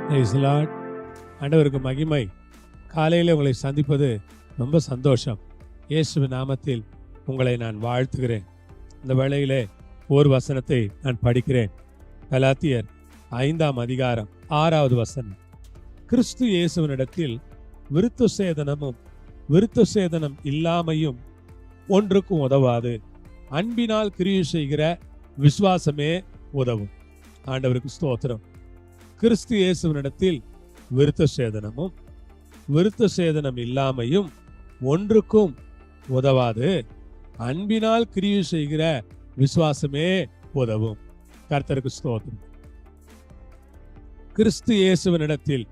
Praise the Lord. ஆண்டவருக்கு மகிமை. காலையில் உங்களை சந்திப்பது ரொம்ப சந்தோஷம். இயேசுவின் நாமத்தில் உங்களை நான் வாழ்த்துகிறேன். இந்த வேளையிலே ஒரு வசனத்தை நான் படிக்கிறேன். கலாத்தியர் 5ஆம் அதிகாரம் 6வது வசனம். கிறிஸ்து இயேசுவினிடத்தில் விருத்த சேதனமும் விருத்த சேதனம் இல்லாமையும் ஒன்றுக்கும் உதவாது. அன்பினால் கிரியை செய்கிற விசுவாசமே உதவும். ஆண்டவருக்கு ஸ்தோத்திரம். கிறிஸ்து இயேசுவினிடத்தில் விருத்த சேதனமும் விருத்த சேதனம் இல்லாமையும் ஒன்றுக்கும் உதவாது. அன்பினால் கிரியை செய்கிற விசுவாசமே உதவும். கர்த்தருக்கு ஸ்தோத்திரம். கிறிஸ்து இயேசுவினிடத்தில்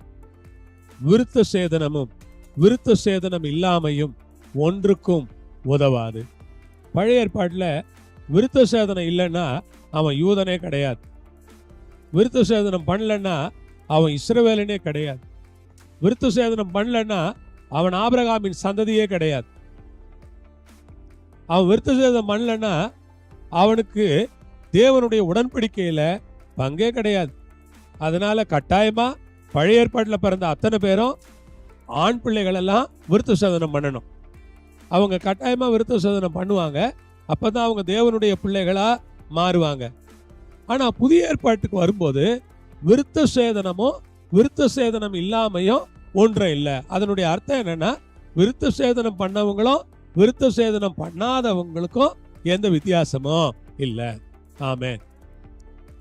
விருத்த சேதனமும் விருத்த சேதனம் இல்லாமையும் ஒன்றுக்கும் உதவாது. பழைய ஏற்பாட்டில் விருத்த சேதனம் இல்லைன்னா அவன் யூதனே கிடையாது. விருத்த சேதனம் பண்ணலன்னா அவன் இஸ்ரவேலனே கிடையாது. விருத்த சேதனம் பண்ணலன்னா அவன் ஆபிரகாமின் சந்ததியே கிடையாது. அவன் விருத்த சேதனம் பண்ணலன்னா அவனுக்கு தேவனுடைய உடன்படிக்கையில பங்கே கிடையாது. அதனால கட்டாயமா பழைய ஏற்பாட்டில் பிறந்த அத்தனை பேரும் ஆண் பிள்ளைகள் எல்லாம் விருத்த சேதனம் பண்ணணும். அவங்க கட்டாயமா விருத்த சேதனம் பண்ணுவாங்க. அப்பதான் அவங்க தேவனுடைய பிள்ளைகளா மாறுவாங்க. ஆனா புதிய ஏற்பாட்டுக்கு வரும்போது விருத்த சேதனமும் விருத்த சேதனம் இல்லாமையும் ஒன்றும் இல்லை. அதனுடைய அர்த்தம் என்னன்னா, விருத்த சேதனம் பண்ணவங்களும் விருத்த சேதனம் பண்ணாதவங்களுக்கும் எந்த வித்தியாசமும் இல்லை. ஆமென்.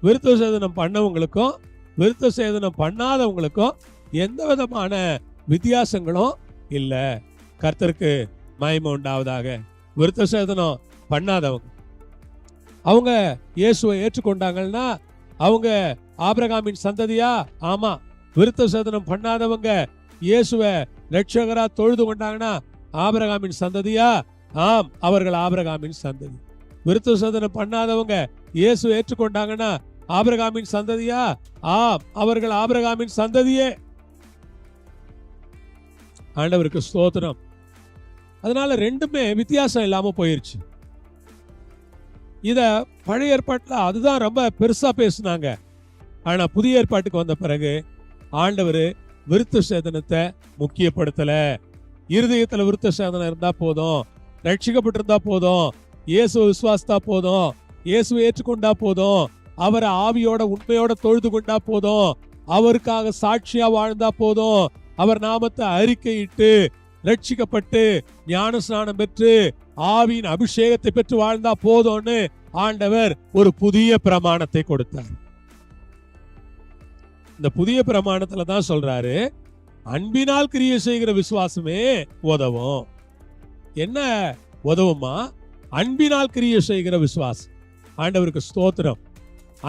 விருத்த சேதனம் பண்ணவங்களுக்கும் விருத்த சேதனம் பண்ணாதவங்களுக்கும் எந்த விதமான வித்தியாசங்களும் இல்லை. கர்த்தருக்கு மகிமை உண்டாவதாக. விருத்த சேதனம் பண்ணாதவங்க அவங்க இயேசுவை ஏற்றுக்கொண்டாங்கன்னா அவங்க ஆபிரகாமின் சந்ததியா? ஆமா. விருத்த சேதனம் பண்ணாதவங்க இயேசுவை ரட்சகரா தொழுது கொண்டாங்கன்னா ஆபிரகாமின் சந்ததியா? ஆம், அவர்கள் ஆபிரகாமின் சந்ததி. விருத்த சேதனம் பண்ணாதவங்க இயேசு ஏற்றுக்கொண்டாங்கன்னா ஆபிரகாமின் சந்ததியா? ஆம், அவர்கள் ஆபிரகாமின் சந்ததியே. ஆண்டவருக்கு ஸ்தோத்திரம். அதனால ரெண்டுமே வித்தியாசம் இல்லாம போயிருச்சு. இத பழைய ஏற்பாட்டில் அதுதான் ரொம்ப பெருசா பேசுனாங்க. ஆனா புதிய ஏற்பாட்டுக்கு வந்த பிறகு ஆண்டவர் விருத்த சேதனத்தை முக்கியப்படுத்தல. இருதயத்துல விருத்த சேதனம் இருந்தா போதும், ரட்சிக்கப்பட்டிருந்தா போதும், இயேசுவை விசுவாசித்தா போதும், இயேசுவை ஏற்றுக்கொண்டா போதும், அவரை ஆவியோட உண்மையோட தொழுது கொண்டா போதும், அவருக்காக சாட்சியா வாழ்ந்தா போதும், அவர் நாமத்தை அறிக்கையிட்டு ரட்சிக்கப்பட்டு ஞான ஸ்நானம் பெற்று ஆவியின் அபிஷேகத்தை பெற்று வாழ்ந்தா போதும்னு ஆண்டவர் ஒரு புதிய பிரமாணத்தை கொடுத்தார். இந்த புதிய பிரமாணத்துல தான் சொல்றாரு, அன்பினால் கிரியை செய்கிற விசுவாசமே உதவும். என்ன உதவுமா? அன்பினால் கிரியை செய்கிற விசுவாசம். ஆண்டவருக்கு ஸ்தோத்திரம்.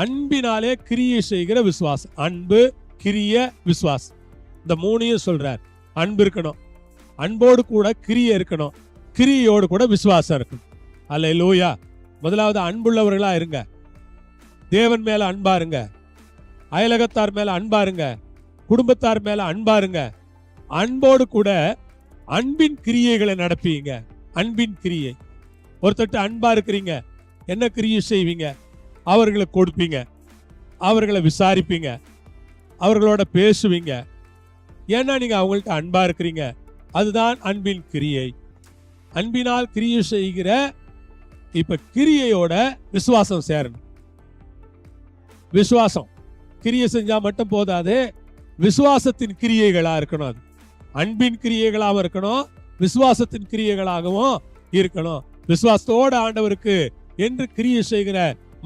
அன்பினாலே கிரியை செய்கிற விசுவாசம். அன்பு, கிரிய, விசுவாசம், இந்த மூணையும் சொல்றார். அன்பு இருக்கணும், அன்போடு கூட கிரியை இருக்கணும், கிரியோடு கூட விசுவாசம் இருக்கணும். அல்லேலூயா. முதலாவது அன்புள்ளவர்களா இருங்க. தேவன் மேல அன்பா இருங்க, அயலகத்தார் மேல அன்பா இருங்க, குடும்பத்தார் மேல அன்பா இருங்க. அன்போடு கூட அன்பின் கிரியைகளை நடப்பீங்க. அன்பின் கிரியை. ஒருத்தட்ட அன்பா இருக்கிறீங்க, என்ன கிரியை செய்வீங்க? அவர்களுக்கு கொடுப்பீங்க, அவர்களை விசாரிப்பீங்க, அவர்களோட பேசுவீங்க. ஏன்னா நீங்க அவங்கள்ட்ட அன்பா இருக்கிறீங்க. அதுதான் அன்பின் கிரியை. அன்பினால் கிரியை செய்கிற இப்ப கிரியையோட விசுவாசம் சேரணும். விசுவாசம் கிரியை செஞ்சா மட்டும் போதாது, விசுவாசத்தின் கிரியைகளா இருக்கணும். அது அன்பின் கிரியைகளாகவும் இருக்கணும், விசுவாசத்தின் கிரியைகளாகவும் இருக்கணும். விசுவாசத்தோட ஆண்டவருக்கு என்று கிரியை செய்கிற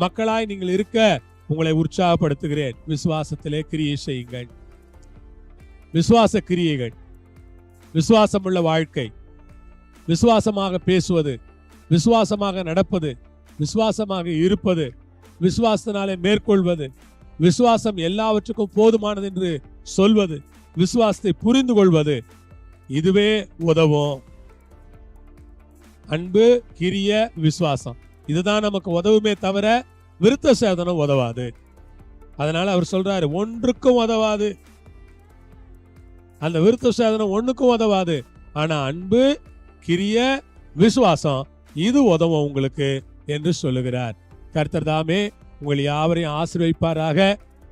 மக்களாய் நீங்கள் இருக்க உங்களை உற்சாகப்படுத்துகிறேன். விசுவாசத்திலே கிரியை செய்யுங்கள். விசுவாச கிரியைகள், விசுவாசமுள்ள வாழ்க்கை, விசுவாசமாக பேசுவது, விசுவாசமாக நடப்பது, விசுவாசமாக இருப்பது, விசுவாசத்தினாலே மேற்கொள்வது, விசுவாசம் எல்லாவற்றுக்கும் போதுமானது என்று சொல்வது, விசுவாசத்தை புரிந்து கொள்வது, இதுவே உதவும். அன்பு, கிரிய, விசுவாசம், இதுதான் நமக்கு உதவுமே தவிர விருத்த சேதனம் உதவாது. அதனால அவர் சொல்றாரு, ஒன்றுக்கும் உதவாது. அந்த விருத்த சேதனம் ஒண்ணுக்கும் உதவாது. ஆனா அன்பு, கிரிய, விசுவாசம் இது உதவும் உங்களுக்கு என்று சொல்லுகிறார். கர்த்தர் தாமே உங்கள் யாவரையும் ஆசீர்வதிப்பாராக.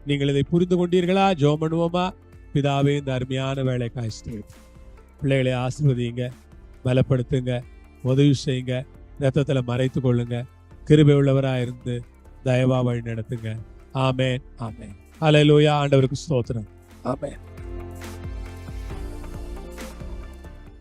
நீங்கள் இதை புரிந்து கொண்டீர்களா? ஜெபம் பண்ணுவோமா? பிதாவே, இந்த அருமையான வேலைக்காய் ஸ்தோத்திரம். பிள்ளைகளை ஆசீர்வதிங்க, பலப்படுத்துங்க, உதவி செய்யுங்க, இரத்தத்துல மறைத்து கொள்ளுங்க, கிருபை உள்ளவராக இருந்து தயவா வழி நடத்துங்க. ஆமென், ஆமென். ஹல்லேலூயா. ஆண்டவருக்கு ஸ்தோத்திரம். ஆமென்.